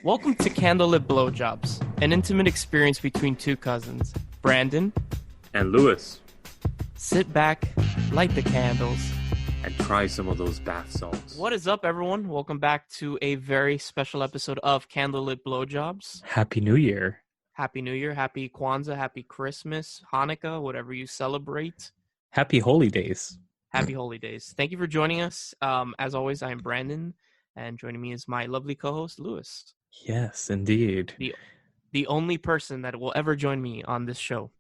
Welcome to Candlelit Blowjobs, an intimate experience between two cousins, Branden. And Lewis, Sit back, light the candles. and try some of those bath salts. What is up, everyone? Welcome back to a very special episode of Candlelit Blowjobs. Happy New Year. Happy New Year, Happy Kwanzaa, Happy Christmas, Hanukkah, whatever you celebrate. Happy Holy Days. Happy Holy Days. Thank you for joining us. As always, I'm Branden, and joining me is my lovely co-host, Lewis. Yes, indeed. The only person that will ever join me on this show.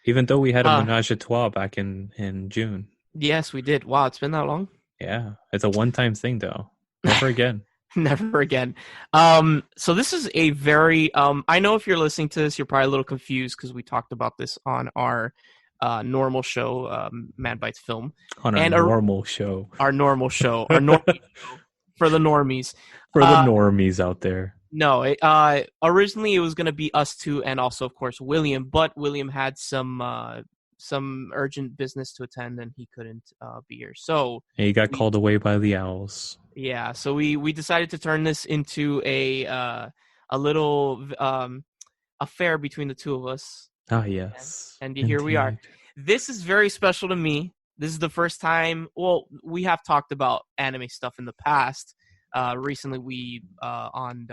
Even though we had a menage a trois back in June. Yes, we did. Wow, it's been that long? Yeah, it's a one-time thing, though. Never again. Never again. So this is a very, I know if you're listening to this, you're probably a little confused because we talked about this on our normal show, Manbitesfilm. On our normal show. Our normal show. Our normal show for the normies. For the normies out there. No, originally it was going to be us two and also, of course, William. But William had some urgent business to attend and he couldn't be here. So he got called away by the owls. Yeah, so we decided to turn this into a little affair between the two of us. Ah, yes. And here we are. This is very special to me. This is the first time. Well, we have talked about anime stuff in the past. Recently, we on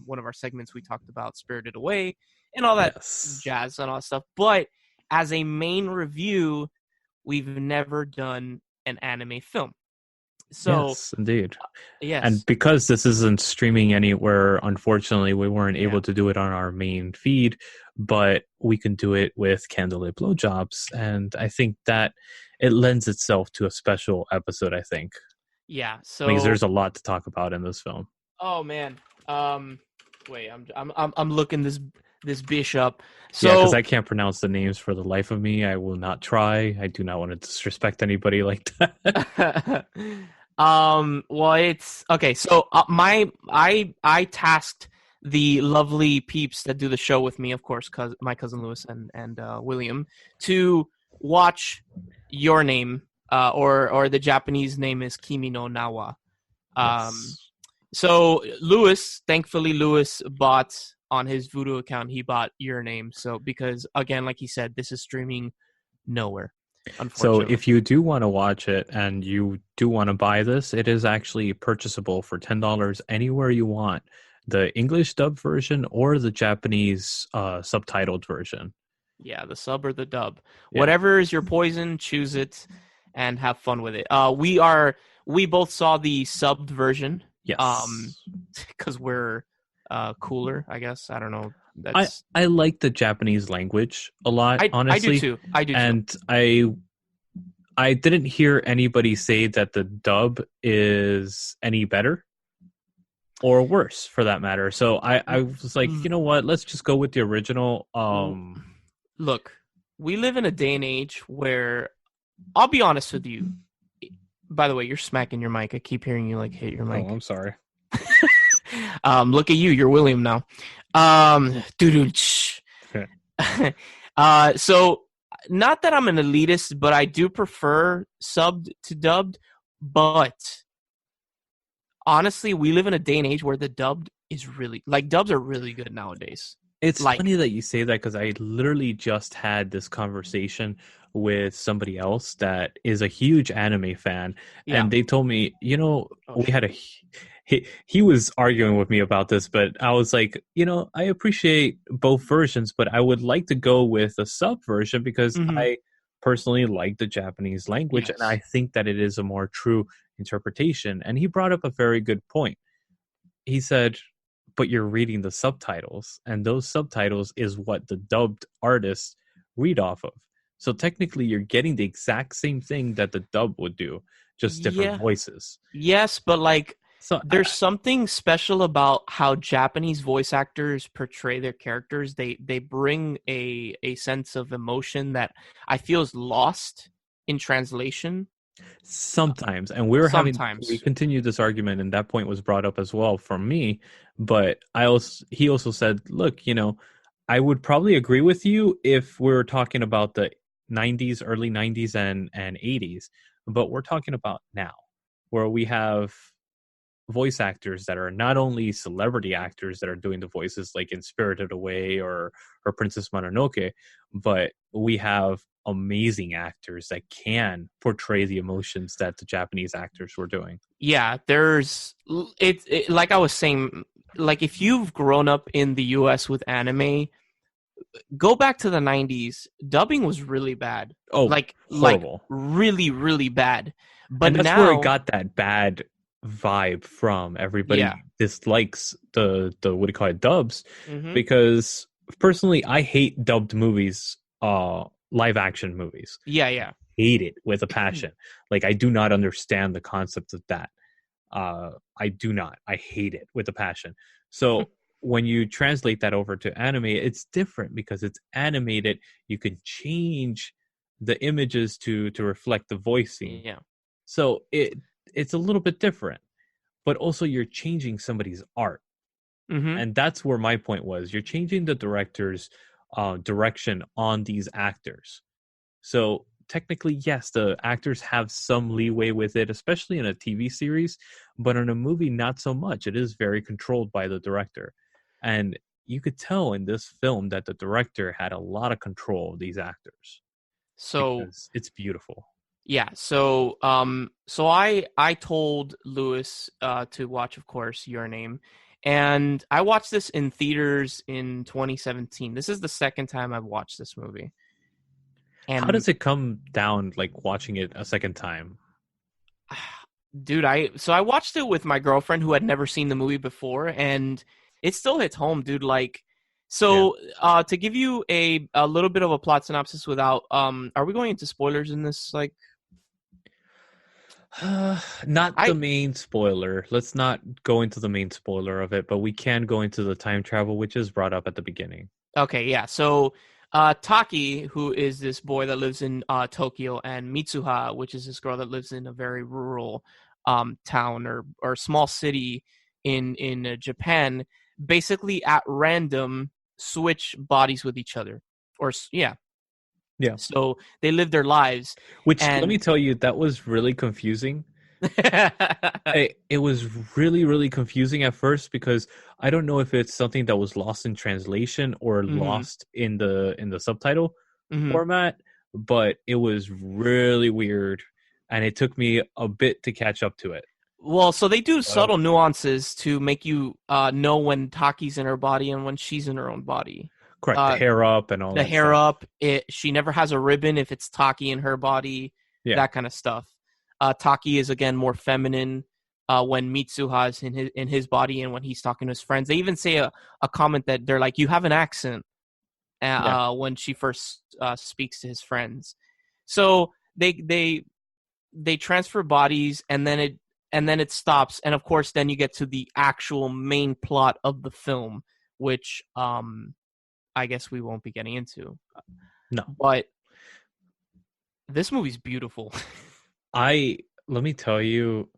one of our segments we talked about Spirited Away and all that jazz and all that stuff. But as a main review, we've never done an anime film. So, yes, indeed. Yes. And because this isn't streaming anywhere, unfortunately, we weren't able to do it on our main feed, but we can do it with Candlelit Blowjobs. And I think that it lends itself to a special episode, I think. Yeah. So because there's a lot to talk about in this film. Oh man. Wait, I'm looking this bishop. So, yeah, because I can't pronounce the names for the life of me. I will not try. I do not want to disrespect anybody like that. Well, it's okay. So I tasked the lovely peeps that do the show with me, of course, my cousin Lewis and William, to watch Your Name, or the Japanese name is Kimi no Nawa. So thankfully Lewis bought on his Voodoo account. He bought Your Name. So because again, like he said, this is streaming nowhere. So if you do want to watch it and you do want to buy this, it is actually purchasable for $10 anywhere you want. The English dub version or the Japanese subtitled version. Yeah, the sub or the dub. Yeah. Whatever is your poison, choose it and have fun with it. We both saw the subbed version. Yes. Because we're cooler, I guess. I don't know. I like the Japanese language a lot, honestly. I do too. And I didn't hear anybody say that the dub is any better or worse, for that matter. So I was like, you know what? Let's just go with the original. Look, we live in a day and age where, I'll be honest with you. By the way, you're smacking your mic. I keep hearing you hit your mic. Oh, I'm sorry. Look at you. You're William now. So not that I'm an elitist, but I do prefer subbed to dubbed. But honestly, we live in a day and age where the dubbed is really dubs are really good nowadays. It's funny that you say that because I literally just had this conversation with somebody else that is a huge anime fan, and they told me, we had he was arguing with me about this, but I was like, I appreciate both versions, but I would like to go with a sub version because I personally like the Japanese language, and I think that it is a more true interpretation. And he brought up a very good point. He said, but you're reading the subtitles, and those subtitles is what the dubbed artists read off of. So technically, you're getting the exact same thing that the dub would do, just different voices. Yes, but there's something special about how Japanese voice actors portray their characters. They bring a sense of emotion that I feel is lost in translation. Sometimes, and we continued this argument, and that point was brought up as well from me. But he also said, look, I would probably agree with you if we're talking about the 90s, early 90s and 80s, but we're talking about now, where we have voice actors that are not only celebrity actors that are doing the voices like in Spirited Away or Princess Mononoke, but we have amazing actors that can portray the emotions that the Japanese actors were doing. Yeah, there's it like I was saying, like if you've grown up in the US with anime, go back to the 90s. Dubbing was really bad. Oh, like horrible. Really, really bad. But and that's now, where it got that bad vibe from. Everybody dislikes the what do you call it, dubs, because personally I hate dubbed movies, live action movies. Yeah. Hate it with a passion. Like, I do not understand the concept of that. I do not. I hate it with a passion. So when you translate that over to anime, it's different because it's animated. You can change the images to reflect the voicing. Yeah. So it's a little bit different, but also you're changing somebody's art. And that's where my point was. You're changing the director's direction on these actors. So technically, yes, the actors have some leeway with it, especially in a TV series, but in a movie, not so much. It is very controlled by the director. And you could tell in this film that the director had a lot of control of these actors. So because it's beautiful. Yeah, so I told Luis to watch, of course, Your Name, and I watched this in theaters in 2017. This is the second time I've watched this movie. And how does it come down, like, watching it a second time? Dude, I watched it with my girlfriend who had never seen the movie before, and it still hits home, dude. Like, so to give you a little bit of a plot synopsis without are we going into spoilers in this, like? Not the main spoiler. Let's not go into the main spoiler of it, but we can go into the time travel, which is brought up at the beginning. Okay, yeah. So Taki, who is this boy that lives in Tokyo, and Mitsuha, which is this girl that lives in a very rural town or small city in Japan, basically at random switch bodies with each other. Yeah. So they live their lives. Which, let me tell you, that was really confusing. It was really, really confusing at first because I don't know if it's something that was lost in translation or lost in the subtitle format, but it was really weird, and it took me a bit to catch up to it. Well, so they do subtle nuances to make you know when Taki's in her body and when she's in her own body. Correct. The hair up and all that. The hair up. She never has a ribbon if it's Taki in her body. Yeah. That kind of stuff. Taki is, again, more feminine when Mitsuha is in his body and when he's talking to his friends. They even say a comment that they're like, you have an accent when she first speaks to his friends. So they transfer bodies, and then it stops. And, of course, then you get to the actual main plot of the film, which I guess we won't be getting into. No. But this movie's beautiful. Let me tell you,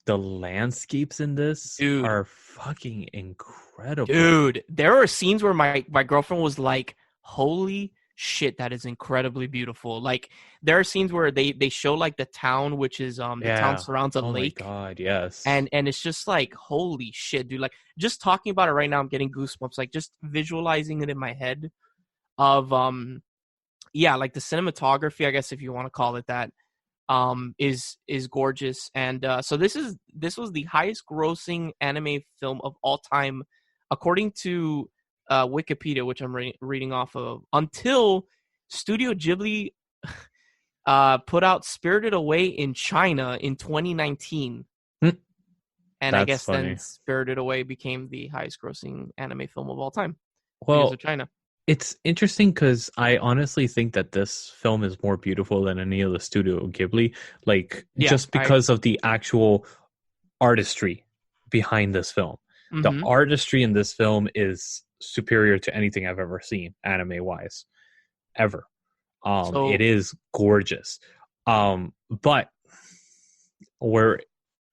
the landscapes in this are fucking incredible. Dude, there are scenes where my girlfriend was like, holy shit, that is incredibly beautiful. Like, there are scenes where they show, like, the town, which is the town surrounds a lake. Oh my god, yes. And it's just like, holy shit, dude. Like, just talking about it right now, I'm getting goosebumps. Like, just visualizing it in my head of like the cinematography, I guess, if you want to call it that, is gorgeous. And so this was the highest grossing anime film of all time, according to Wikipedia, which I'm reading off of, until Studio Ghibli put out Spirited Away in China in 2019. And that's, I guess, funny. Then Spirited Away became the highest grossing anime film of all time because of China. It's interesting because I honestly think that this film is more beautiful than any of the Studio Ghibli, just because of the actual artistry behind this film. The artistry in this film is superior to anything I've ever seen, anime-wise, ever. It is gorgeous. But where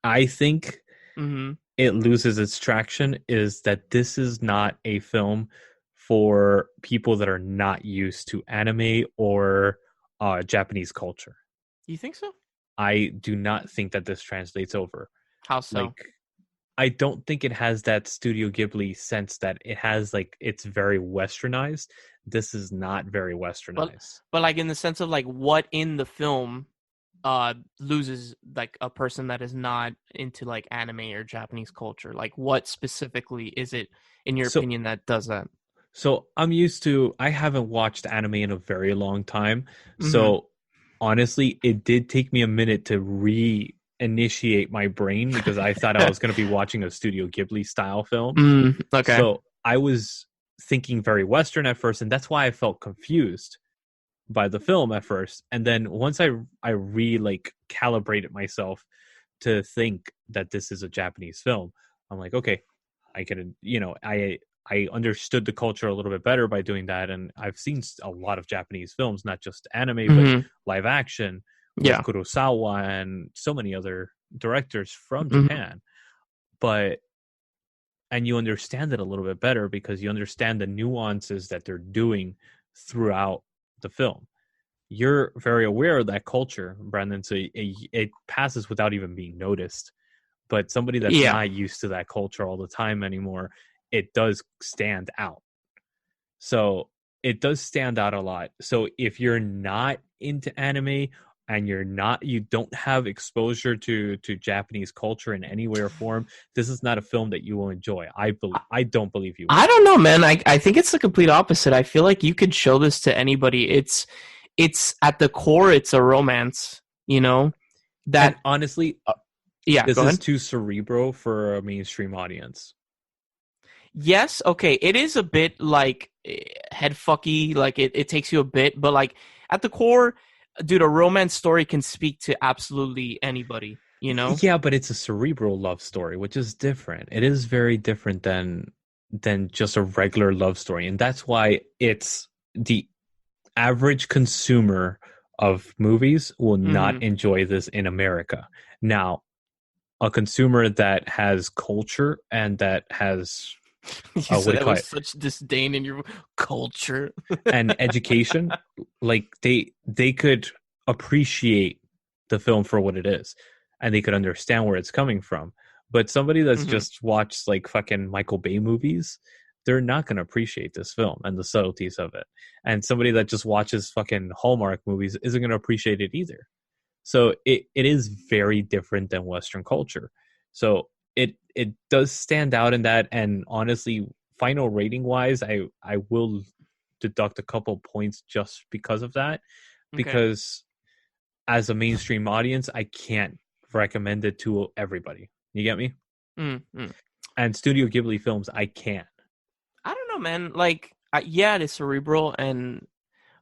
I think it loses its traction is that this is not a film for people that are not used to anime or Japanese culture. You think so? I do not think that this translates over. How so? I don't think it has that Studio Ghibli sense that it has, like, it's very westernized. This is not very westernized. But like in the sense of like what in the film loses like a person that is not into like anime or Japanese culture? Like what specifically is it in your opinion that does that? So I haven't watched anime in a very long time. So honestly, it did take me a minute to reinitiate my brain because I thought I was going to be watching a Studio Ghibli style film. Okay. So I was thinking very Western at first, and that's why I felt confused by the film at first. And then once I calibrated myself to think that this is a Japanese film, I'm like, okay, I can, I understood the culture a little bit better by doing that. And I've seen a lot of Japanese films, not just anime, but live action with Kurosawa and so many other directors from Japan. And you understand it a little bit better because you understand the nuances that they're doing throughout the film. You're very aware of that culture, Branden, so it passes without even being noticed. But somebody that's not used to that culture all the time anymore, it does stand out. So it does stand out a lot. So if you're not into anime and you don't have exposure to Japanese culture in any way or form, this is not a film that you will enjoy. I don't believe you will. I don't know, man. I think it's the complete opposite. I feel like you could show this to anybody. It's at the core, it's a romance, that and honestly, this go ahead. is too cerebral for a mainstream audience. Yes, okay. It is a bit like head fucky, like it takes you a bit, but like at the core, dude, a romance story can speak to absolutely anybody, Yeah, but it's a cerebral love story, which is different. It is very different than just a regular love story. And that's why it's the average consumer of movies will not enjoy this in America. Now, a consumer that has culture and that has such disdain in your culture and education, like they could appreciate the film for what it is and they could understand where it's coming from. But somebody that's just watched like fucking Michael Bay movies, they're not going to appreciate this film and the subtleties of it. And somebody that just watches fucking Hallmark movies isn't going to appreciate it either. So it is very different than Western culture. So it does stand out in that. And honestly, final rating wise, I will deduct a couple points just because of that. Okay. Because as a mainstream audience, I can't recommend it to everybody. You get me? And Studio Ghibli films, I can. I don't know, man. Like, it is cerebral,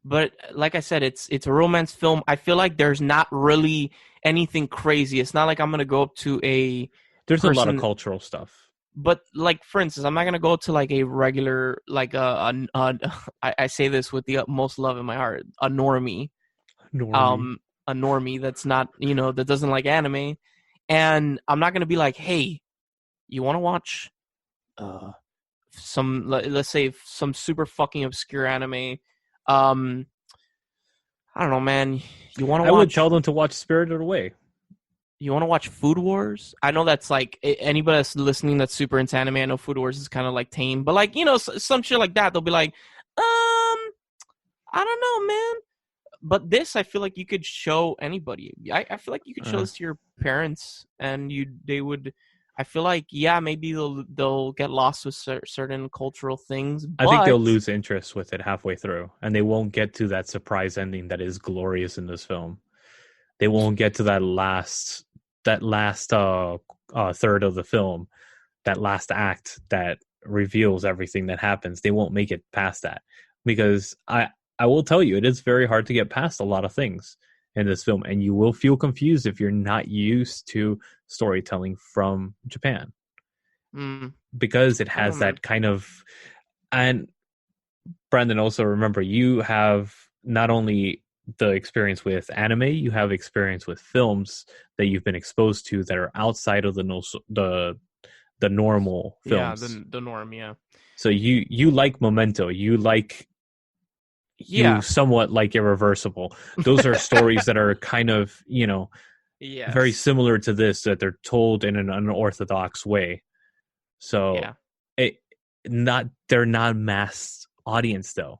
but like I said, it's a romance film. I feel like there's not really anything crazy. It's not like I'm gonna go up to a. There's a lot of cultural stuff. But like, for instance, I'm not gonna go to like a regular, like I say this with the utmost love in my heart, a normie. A normie that's not, that doesn't like anime, and I'm not gonna be like, hey, you want to watch, let's say some super fucking obscure anime. I don't know, man. You want to? I would tell them to watch Spirited Away. You want to watch Food Wars? I know that's like anybody that's listening that's super into anime. I know Food Wars is kind of like tame, but like some shit like that, they'll be like, I don't know, man. But this, I feel like you could show anybody. I feel like you could show this to your parents, and they would. I feel like, maybe they'll get lost with certain cultural things. But I think they'll lose interest with it halfway through, and they won't get to that surprise ending that is glorious in this film. They won't get to that last third of the film, that last act that reveals everything that happens. They won't make it past that, because I will tell you, it is very hard to get past a lot of things in this film, and you will feel confused if you're not used to storytelling from Japan, because it has that kind of. And Branden, also remember, you have not only the experience with anime, you have experience with films that you've been exposed to that are outside of the normal films. The norm, yeah. So you like Memento, you somewhat like Irreversible. Those are stories that are kind of, very Yes. similar to this, that they're told in an unorthodox way. So they're not mass audience though.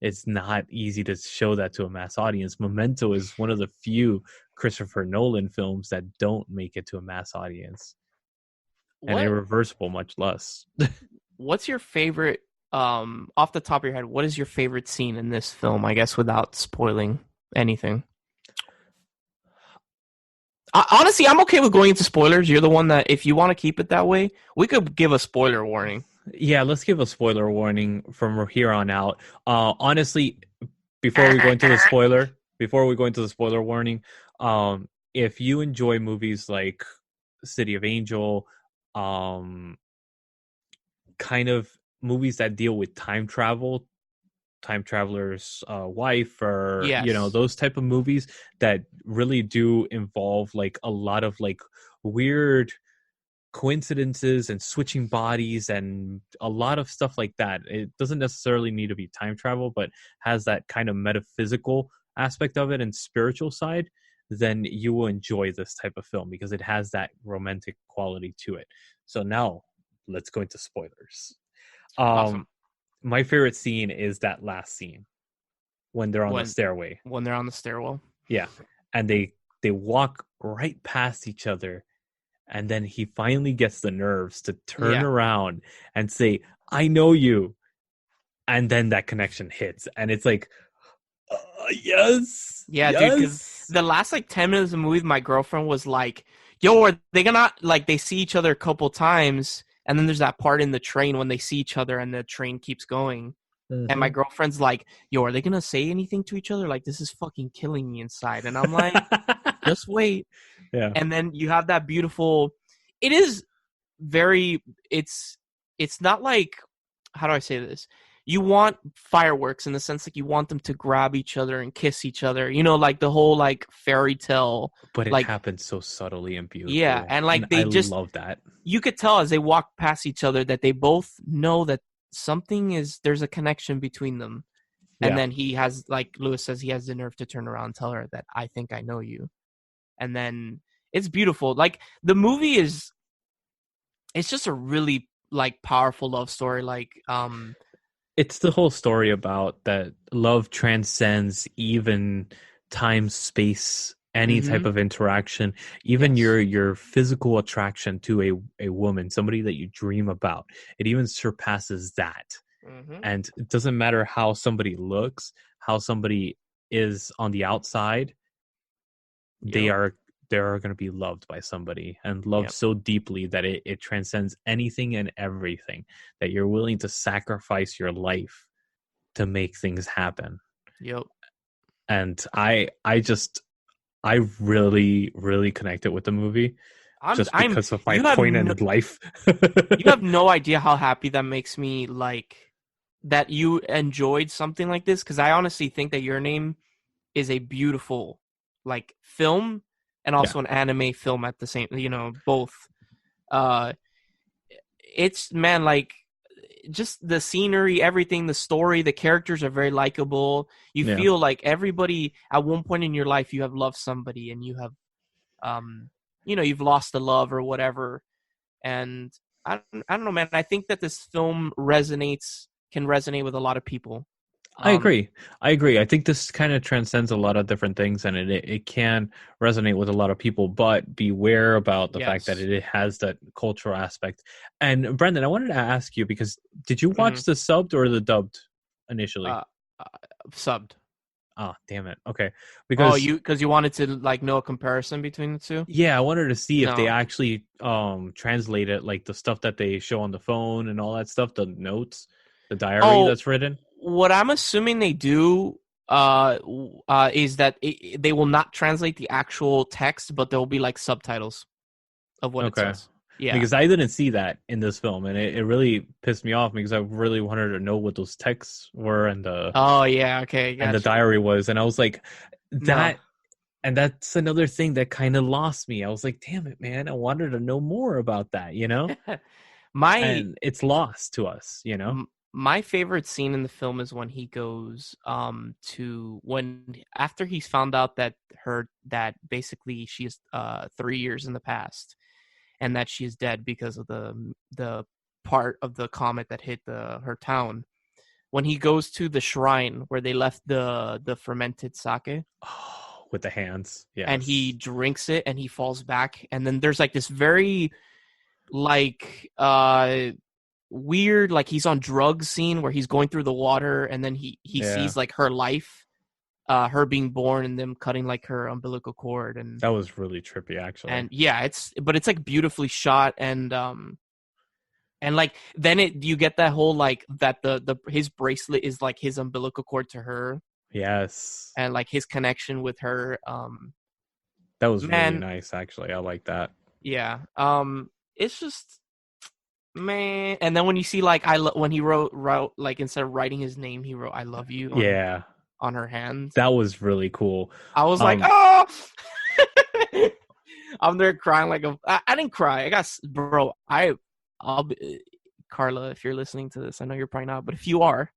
It's not easy to show that to a mass audience. Memento is one of the few Christopher Nolan films that don't make it to a mass audience. And Irreversible much less. What's your favorite, off the top of your head, what is your favorite scene in this film, I guess, without spoiling anything? Honestly, I'm okay with going into spoilers. You're the one that, if you want to keep it that way, we could give a spoiler warning. Yeah, let's give a spoiler warning from here on out. Honestly, before we go into the spoiler warning, if you enjoy movies like City of Angel, kind of movies that deal with time travel, time traveler's wife, or those type of movies that really do involve like a lot of like weird coincidences and switching bodies and a lot of stuff like that. It doesn't necessarily need to be time travel, but has that kind of metaphysical aspect of it and spiritual side, then you will enjoy this type of film because it has that romantic quality to it. So now let's go into spoilers. Awesome. My favorite scene is that last scene when they're on the stairway. When they're on the stairwell. Yeah. And they walk right past each other. And then he finally gets the nerves to turn around and say, I know you. And then that connection hits. And it's like, yes. Yeah, yes. dude, because the last like 10 minutes of the movie, my girlfriend was like, yo, are they gonna, like, they see each other a couple times. And then there's that part in the train when they see each other and the train keeps going. Mm-hmm. And my girlfriend's like, yo, are they going to say anything to each other? Like, this is fucking killing me inside. And I'm like, just wait. Yeah. And then you have that beautiful, it is very, it's not like, how do I say this? You want fireworks in the sense like you want them to grab each other and kiss each other, you know, like the whole like fairy tale. But it like, happens so subtly and beautifully. Yeah, and like I love that. You could tell as they walk past each other that they both know that there's a connection between them. And then he has, like Luis says, he has the nerve to turn around and tell her that I think I know you. And then it's beautiful. Like the movie it's just a really like powerful love story. Like, it's the whole story about that love transcends even time, space, any type of interaction, even your physical attraction to a woman, somebody that you dream about. It even surpasses that. And it doesn't matter how somebody looks, how somebody is on the outside, they are going to be loved by somebody and loved so deeply that it transcends anything and everything, that you're willing to sacrifice your life to make things happen. Yep. And I really, really connected with the movie because of my point in life. You have no idea how happy that makes me, like, that you enjoyed something like this, because I honestly think that Your Name is a beautiful, like, film and also an anime film at the same, you know, both. It's, man, like, just the scenery, everything, the story, the characters are very likable. You feel like everybody at one point in your life you have loved somebody and you have, you know, you've lost a love or whatever. And I don't know, man. I think that this film can resonate with a lot of people. I agree. I think this kind of transcends a lot of different things, and it can resonate with a lot of people, but beware about the fact that it has that cultural aspect. And Branden, I wanted to ask you, because did you watch the subbed or the dubbed initially? Subbed. Oh, damn it. Okay. Because you wanted to like know a comparison between the two? Yeah, I wanted to see if they actually translated like the stuff that they show on the phone and all that stuff, the notes, the diary that's written. What I'm assuming they do is that they will not translate the actual text, but there will be like subtitles of what it says. Yeah, because I didn't see that in this film, and it really pissed me off because I really wanted to know what those texts were and the and the diary was, and I was like that. No. And that's another thing that kind of lost me. I was like, damn it, man, I wanted to know more about that, you know. And it's lost to us, you know. my favorite scene in the film is when he goes to when after he's found out that basically she's 3 years in the past and that she is dead because of the part of the comet that hit her town. When he goes to the shrine where they left the fermented sake. Oh, with the hands. Yes. And he drinks it and he falls back. And then there's like this very like weird, like he's on drugs scene where he's going through the water and then he sees like her life, her being born and them cutting like her umbilical cord. And that was really trippy actually. And yeah, it's like beautifully shot and like then you get that whole like that his bracelet is like his umbilical cord to her. Yes. And like his connection with her. That was really nice actually. I like that. Yeah. It's just man. And then when you see like when he wrote like instead of writing his name, he wrote "I love you." On her hand. That was really cool. I was like, oh. I'm there crying like I didn't cry. I'll be, Carla, if you're listening to this, I know you're probably not, but if you are,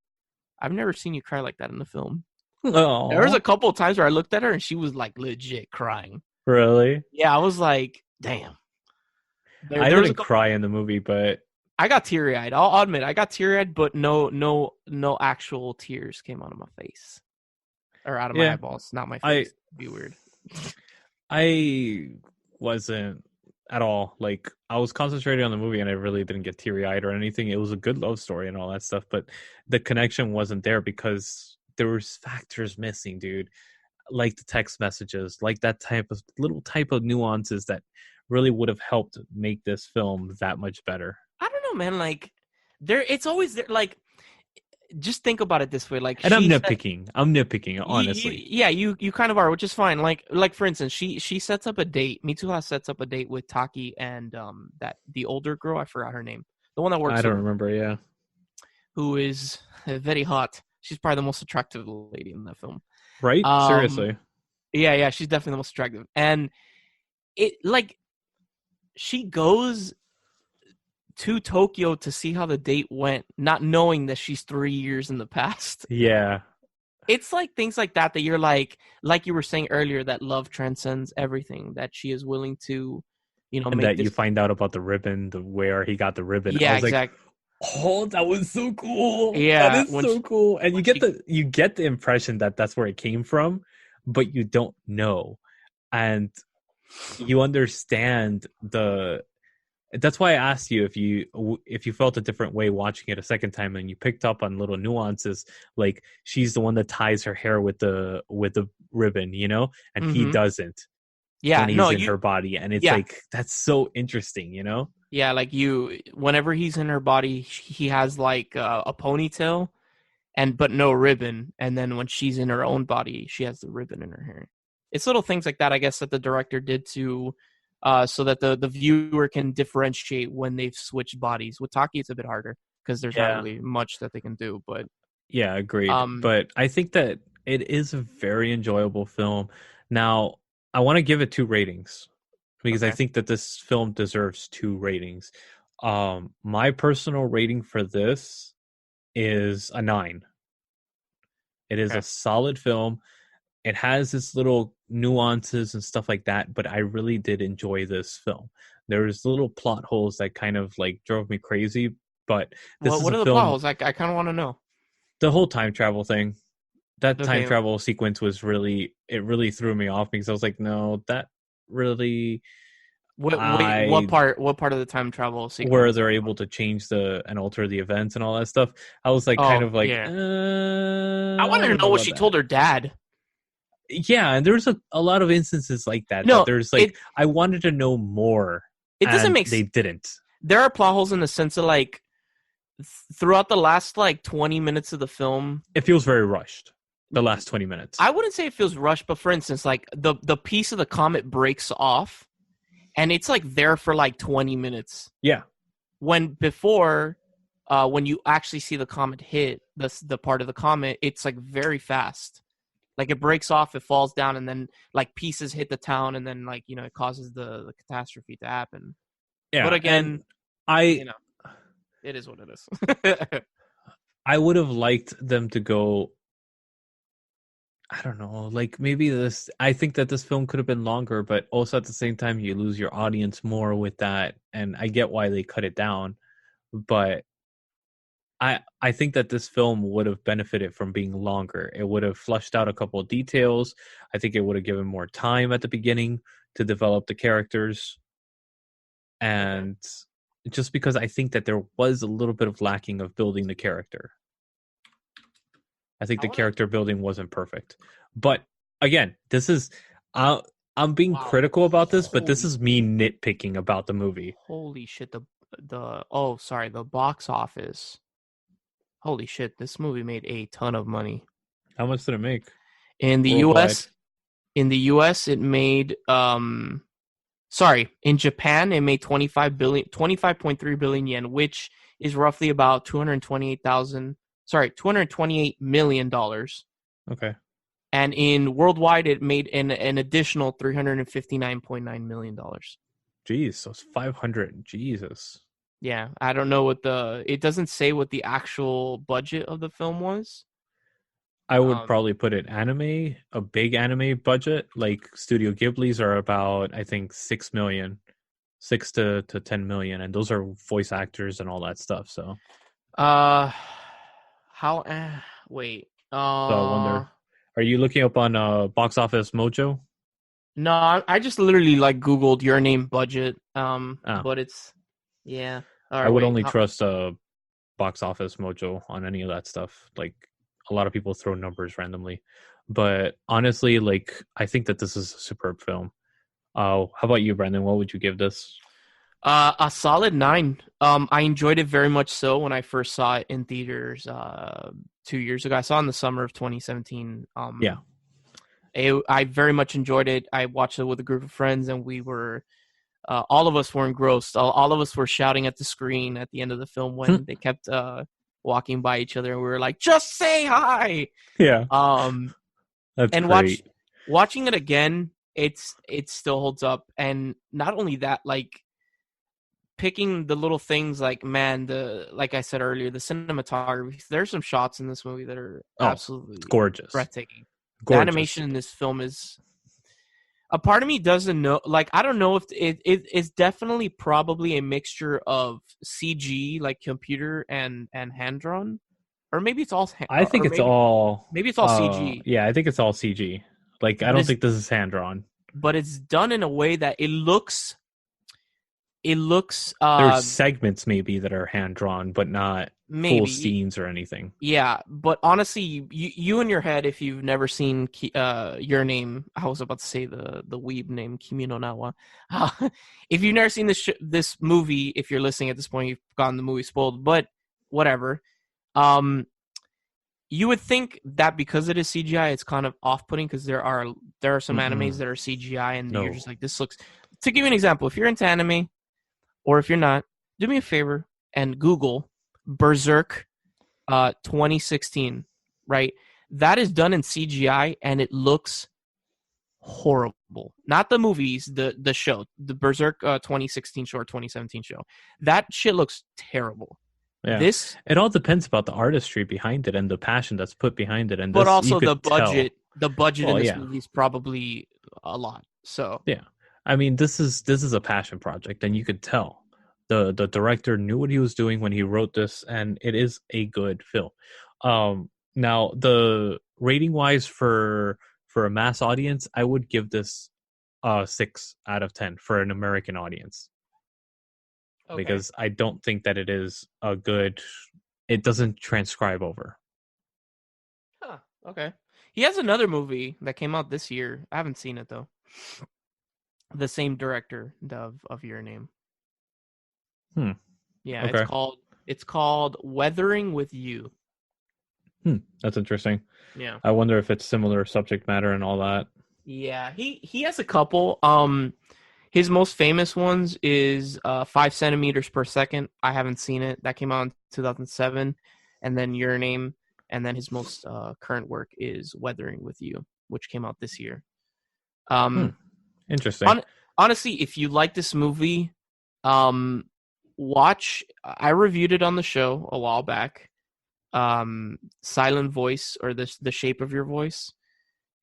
I've never seen you cry like that in the film. Aww. There was a couple of times where I looked at her and she was like legit crying. Really? Yeah, I was like, damn. I didn't cry in the movie, but I got teary-eyed. I'll admit, I got teary-eyed, but no actual tears came out of my face or out of my eyeballs. Not my face. It'd be weird. I wasn't at all. Like, I was concentrating on the movie and I really didn't get teary-eyed or anything. It was a good love story and all that stuff, but the connection wasn't there because there was factors missing, dude. Like the text messages, like that type of nuances that really would have helped make this film that much better. I don't know, man. Like, it's always there. Like, just think about it this way. Like, and I'm nitpicking, honestly. You kind of are, which is fine. Like for instance, she sets up a date. Mitsuha sets up a date with Taki and the older girl. I forgot her name. The one that works. I don't remember. Yeah. Who is very hot. She's probably the most attractive lady in that film. Right? Seriously. Yeah, she's definitely the most attractive. And it like she goes to Tokyo to see how the date went, not knowing that she's 3 years in the past. Yeah. It's like things like that you're like you were saying earlier, that love transcends everything, that she is willing to, and that you find out about the ribbon, where he got the ribbon. Yeah, I was exactly. Like, oh, that was so cool. Yeah, that is so cool. And you get the impression that that's where it came from, but you don't know, and you understand that's why I asked you if you felt a different way watching it a second time, and you picked up on little nuances, like she's the one that ties her hair with the ribbon, and he doesn't. Yeah, when he's in her body, and it's like, that's so interesting, Yeah, like whenever he's in her body, he has like a ponytail, but no ribbon, and then when she's in her own body, she has the ribbon in her hair. It's little things like that, I guess, that the director did to. So that the viewer can differentiate when they've switched bodies. With Taki, it's a bit harder because there's not really much that they can do. But yeah, agreed. But I think that it is a very enjoyable film. Now, I want to give it 2 ratings because I think that this film deserves 2 ratings. My personal rating for this is a 9. It is a solid film. It has its little nuances and stuff like that, but I really did enjoy this film. There's little plot holes that kind of like drove me crazy, but this is what are the plot holes? I kind of want to know. The whole time travel thing. That time travel sequence was really threw me off because I was like, no, that really. What part of the time travel sequence? Where they're able to change and alter the events and all that stuff. I was like, I wanted to know what she told her dad. Yeah, and there's a lot of instances like that. No, there's like, I wanted to know more. It doesn't make sense. They didn't. There are plot holes in the sense of like, throughout the last like 20 minutes of the film, it feels very rushed. The last 20 minutes. I wouldn't say it feels rushed, but for instance, like the piece of the comet breaks off, and it's like there for like 20 minutes. Yeah. When you actually see the comet hit the part of the comet, it's like very fast. Like it breaks off, it falls down, and then like pieces hit the town, and then like it causes the catastrophe to happen. Yeah, but again, it is what it is. I would have liked them to go. I don't know, like maybe this. I think that this film could have been longer, but also at the same time, you lose your audience more with that. And I get why they cut it down, but I think that this film would have benefited from being longer. It would have flushed out a couple of details. I think it would have given more time at the beginning to develop the characters. And just because I think that there was a little bit of lacking of building the character. I think the character building wasn't perfect. But again, this is I'm being critical about this, but this is me nitpicking about the movie. Holy shit, the box office. Holy shit, this movie made a ton of money. How much did it make? In the US, it made in Japan it made 25.3 billion yen, which is roughly about $228 million. Okay. And in worldwide, it made an additional $359.9 million. Jeez, so it's 500. Jesus. Yeah, I don't know it doesn't say what the actual budget of the film was. I would probably put it anime, a big anime budget. Like Studio Ghibli's are about, I think, 6 million, 6 to 10 million. And those are voice actors and all that stuff. So, wait. So I wonder, are you looking up on Box Office Mojo? No, I just literally like Googled your name budget. But it's yeah. All right, I would only trust Box Office Mojo on any of that stuff. Like a lot of people throw numbers randomly, but honestly, like I think that this is a superb film. How about you, Branden? What would you give this? A solid 9. I enjoyed it very much so when I first saw it in theaters 2 years ago. I saw it in the summer of 2017. Yeah. I very much enjoyed it. I watched it with a group of friends, and we were all of us were engrossed. All of us were shouting at the screen at the end of the film when they kept walking by each other, and we were like, "Just say hi!" Yeah. That's and great. Watching it again, it still holds up. And not only that, like picking the little things, like like I said earlier, the cinematography. There's some shots in this movie that are absolutely gorgeous, breathtaking. Gorgeous. The animation in this film is. A part of me doesn't know. Like, I don't know if it's definitely probably a mixture of CG, like computer and hand drawn, or maybe it's all. I think it's all. Maybe it's all CG. Yeah, I think it's all CG. Like, I don't think this is hand drawn. But it's done in a way that it looks. There's segments maybe that are hand drawn, but not full scenes or anything. Yeah, but honestly, you in your head, if you've never seen Your Name, I was about to say the weeb name Kimi no Na wa. If you've never seen this movie, if you're listening at this point, you've gotten the movie spoiled. But whatever, you would think that because it is CGI, it's kind of off-putting because there are some animes that are CGI, and you're just like, this looks. To give you an example, if you're into anime. Or if you're not, do me a favor and Google Berserk 2016, right? That is done in CGI, and it looks horrible. Not the movies, the show. The Berserk 2016 show or 2017 show. That shit looks terrible. Yeah. It all depends about the artistry behind it and the passion that's put behind it. But also the budget. The budget in this movie is probably a lot. So yeah. I mean, this is a passion project, and you could tell the director knew what he was doing when he wrote this, and it is a good film. Now, the rating wise for a mass audience, I would give this 6 out of 10 for an American audience, because I don't think that it is a good. It doesn't transcribe over. Huh. Okay. He has another movie that came out this year. I haven't seen it though. The same director of Your Name. Yeah, okay. It's called Weathering with You. That's interesting. Yeah. I wonder if it's similar subject matter and all that. Yeah, he has a couple. His most famous ones is 5 centimeters per second. I haven't seen it. That came out in 2007. And then Your Name. And then his most current work is Weathering with You, which came out this year. Interesting. Honestly, if you like this movie, watch. I reviewed it on the show a while back. Silent Voice, or the Shape of Your Voice.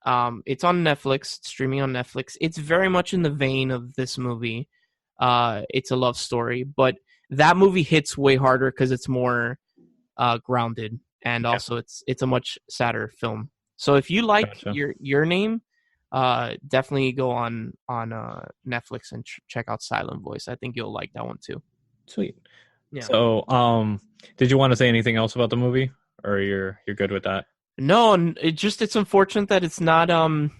It's on Netflix, streaming on Netflix. It's very much in the vein of this movie. It's a love story, but that movie hits way harder because it's more grounded, and also it's a much sadder film. So if you like your name, definitely go on Netflix and check out Silent Voice. I think you'll like that one too. Sweet. Yeah. So, did you want to say anything else about the movie, or you're good with that? No, it's unfortunate that it's not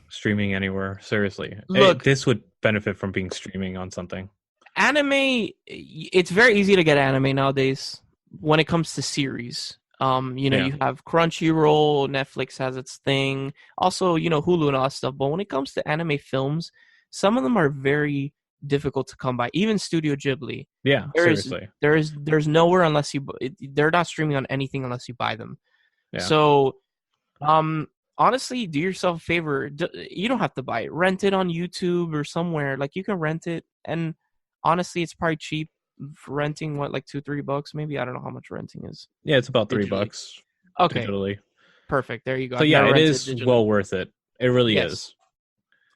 streaming anywhere. Seriously, look, this would benefit from being streaming on something. Anime, it's very easy to get anime nowadays when it comes to series. You have Crunchyroll, Netflix has its thing, also Hulu and all that stuff. But when it comes to anime films, some of them are very difficult to come by. Even Studio Ghibli. Yeah, seriously. There's nowhere unless they're not streaming on anything unless you buy them. Yeah. So, honestly, do yourself a favor. You don't have to buy it. Rent it on YouTube or somewhere. Like, you can rent it, and honestly, it's probably cheap for renting. What, like $2-3 maybe? I don't know how much renting is. Yeah, it's about $3. Okay, digitally. Perfect. There you go. So yeah, it is well worth it. It really is.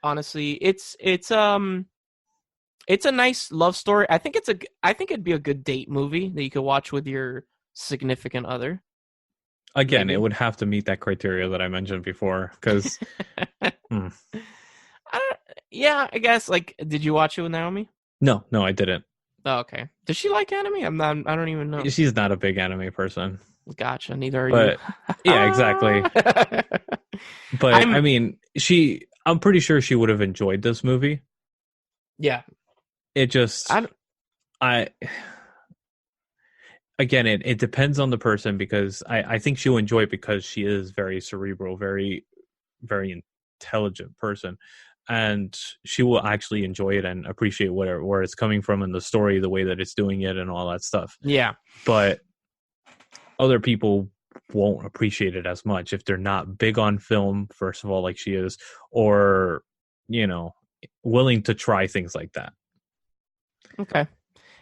Honestly, it's a nice love story. I think it'd be a good date movie that you could watch with your significant other. Again, it would have to meet that criteria that I mentioned before, because yeah, I guess. Like, did you watch it with Naomi? No, I didn't. Oh, okay. Does she like anime? I don't even know. She's not a big anime person. Gotcha. Neither are you. Yeah, exactly. But I mean, I'm pretty sure she would have enjoyed this movie. Yeah. It just, again, it depends on the person, because I think she'll enjoy it because she is very cerebral, very, very intelligent person. And she will actually enjoy it and appreciate where it's coming from, and the story, the way that it's doing it, and all that stuff. Yeah. But other people won't appreciate it as much if they're not big on film, first of all, like she is, or, willing to try things like that. Okay.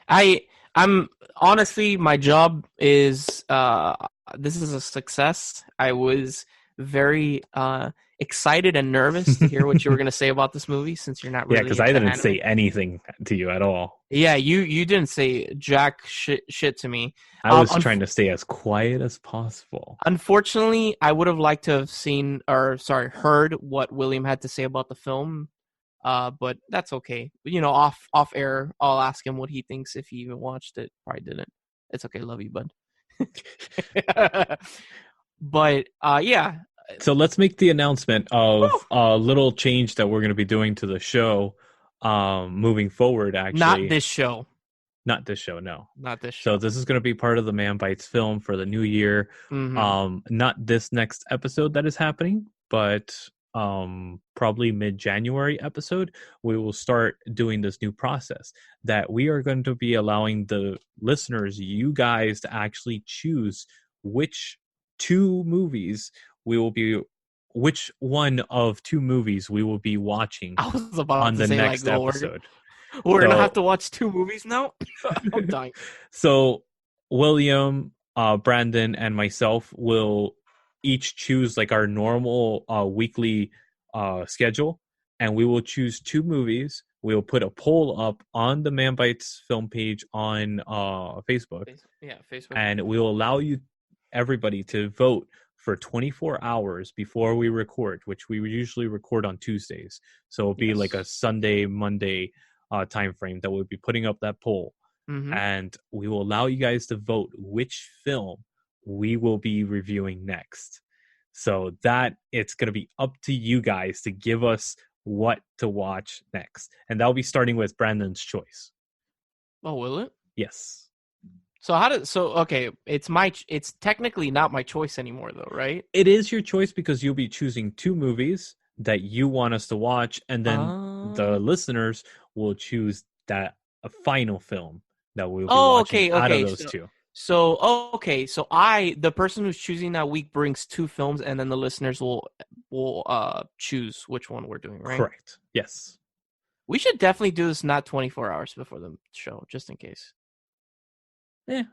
I'm honestly, my job is, this is a success. I was very excited and nervous to hear what you were going to say about this movie, since you're not really because I didn't say anything to you at all. Yeah, you didn't say jack shit to me. I was trying to stay as quiet as possible. Unfortunately, I would have liked to have heard what William had to say about the film. But that's okay. Off air, I'll ask him what he thinks if he even watched it. Probably didn't. It's okay. Love you, bud. But yeah. So let's make the announcement of a little change that we're going to be doing to the show moving forward, actually. Not this show, no. Not this show. So this is going to be part of the Manbitesfilm for the new year. Mm-hmm. Not this next episode that is happening, but probably mid-January episode, we will start doing this new process that we are going to be allowing the listeners, you guys, to actually choose which one of two movies we will be watching on the next episode. We're going to have to watch two movies now? I'm dying. So William, Branden, and myself will each choose like our normal weekly schedule, and we will choose two movies. We'll put a poll up on the Manbitesfilm page on Facebook. Yeah, Facebook. And we will allow everybody to vote for 24 hours before we record, which we usually record on Tuesdays. So it'll be like a Sunday, Monday time frame that we'll be putting up that poll. Mm-hmm. And we will allow you guys to vote which film we will be reviewing next. So that it's going to be up to you guys to give us what to watch next. And that'll be starting with Brandon's choice. Oh, will it? Yes. So okay, it's technically not my choice anymore though, right? It is your choice because you'll be choosing two movies that you want us to watch, and then the listeners will choose a final film that we'll be watching out of those two. So the person who's choosing that week brings two films, and then the listeners will choose which one we're doing, right? Correct. Yes. We should definitely do this not 24 hours before the show, just in case. Yeah.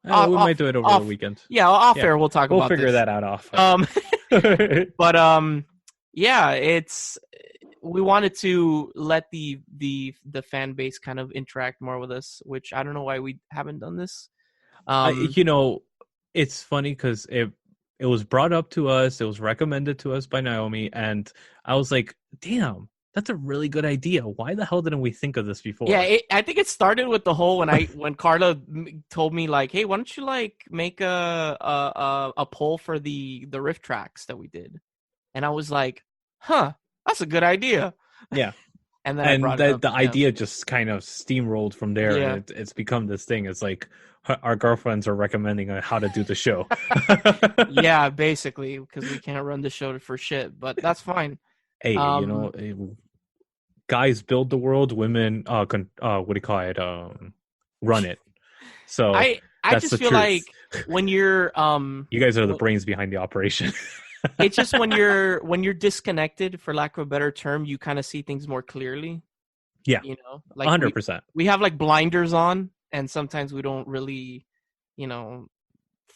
We might do it over the weekend. Yeah, off air. We'll talk about. We'll figure that out off. But we wanted to let the fan base kind of interact more with us, which I don't know why we haven't done this. It's funny because it was brought up to us. It was recommended to us by Naomi, and I was like, "Damn, that's a really good idea. Why the hell didn't we think of this before?" Yeah, I think it started with the whole when Carla told me like, "Hey, why don't you like make a poll for the riff tracks that we did?" And I was like, "Huh, that's a good idea." Yeah. And then the idea just kind of steamrolled from there. Yeah. And it's become this thing. It's like our girlfriends are recommending how to do the show. Yeah, basically, because we can't run the show for shit, but that's fine. Hey, guys build the world, women, what do you call it? Run it. So I just feel like when you're, you guys are the brains behind the operation. It's just when you're disconnected, for lack of a better term, you kind of see things more clearly. Yeah, like 100%. We have like blinders on, and sometimes we don't really,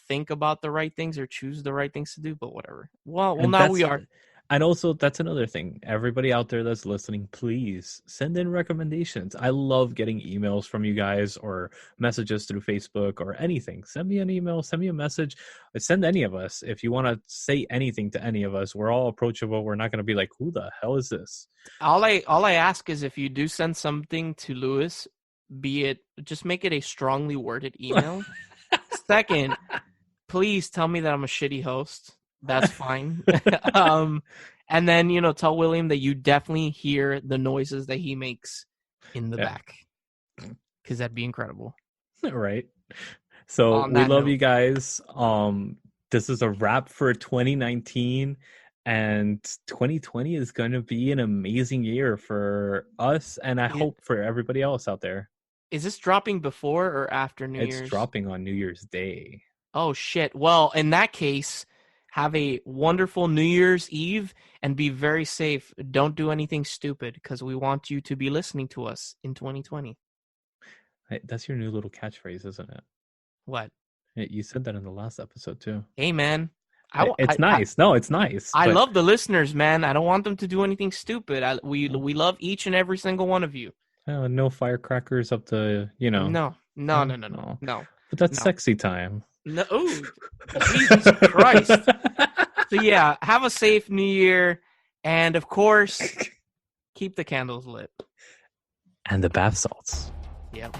think about the right things or choose the right things to do. But whatever. Well, now we are. And also, that's another thing. Everybody out there that's listening, please send in recommendations. I love getting emails from you guys or messages through Facebook or anything. Send me an email, send me a message. Send any of us. If you want to say anything to any of us, we're all approachable. We're not going to be like, who the hell is this? All I ask is if you do send something to Luis, just make it a strongly worded email. Second, please tell me that I'm a shitty host. That's fine. And then, tell William that you definitely hear the noises that he makes in the back, because that'd be incredible. Right. So we love you guys. This is a wrap for 2019, and 2020 is going to be an amazing year for us, and I hope for everybody else out there. Is this dropping before or after New Year's? It's dropping on New Year's Day. Oh shit. Well, in that case, have a wonderful New Year's Eve and be very safe. Don't do anything stupid, because we want you to be listening to us in 2020. That's your new little catchphrase, isn't it? What? You said that in the last episode too. Hey, man. It's nice. It's nice. I love the listeners, man. I don't want them to do anything stupid. We love each and every single one of you. No firecrackers up to, No. But that's sexy time. No, Jesus Christ. So yeah, have a safe New Year, and of course, keep the candles lit. And the bath salts. Yep.